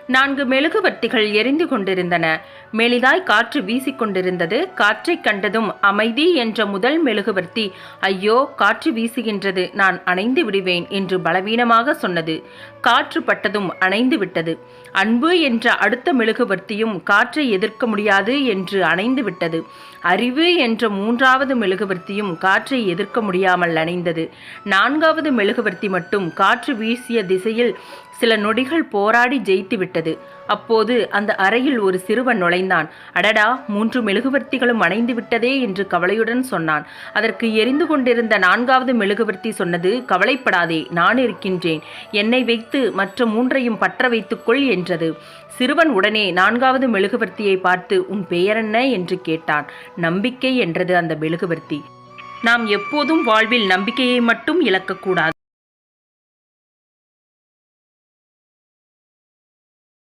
4 மெழுகுவர்த்திகள் எரிந்து கொண்டிருந்தன. மெலிதாய் காற்று வீசிக்கொண்டிருந்தது. காற்றைக் கண்டதும் அமைதி என்ற முதல் மெழுகுவர்த்தி, ஐயோ காற்று வீசுகின்றது, நான் அணைந்து விடுவேன் என்று பலவீனமாக சொன்னது. காற்று பட்டதும் அணைந்து விட்டது. அன்பு என்ற அடுத்த மெழுகுவர்த்தியும் காற்றை எதிர்க்க முடியாது என்று அணைந்து விட்டது. அறிவு என்ற 3வது மெழுகுவர்த்தியும் காற்றை எதிர்க்க முடியாமல் அணைந்தது. 4வது மெழுகுவர்த்தி மட்டும் காற்று வீசிய திசையில் சில நொடிகள் போராடி ஜெயித்து விட்டது. அப்போது அந்த அறையில் ஒரு சிறுவன் நுழைந்தான். அடடா, 3 மெழுகுவர்த்திகளும் அணைந்து விட்டதே என்று கவலையுடன் சொன்னான். அதற்கு எரிந்து கொண்டிருந்த 4வது மெழுகுவர்த்தி சொன்னது, கவலைப்படாதே, நான் இருக்கின்றேன், என்னை வைத்து மற்ற 3ஐயும் பற்ற வைத்துக்கொள் என்றது. சிறுவன் உடனே 4வது மெழுகுவர்த்தியை பார்த்து, உன் பெயரென்ன என்று கேட்டான். நம்பிக்கை என்றது அந்த மெழுகுவர்த்தி. நாம் எப்போதும் வாழ்வில் நம்பிக்கையை மட்டும் இழக்கக்கூடாது.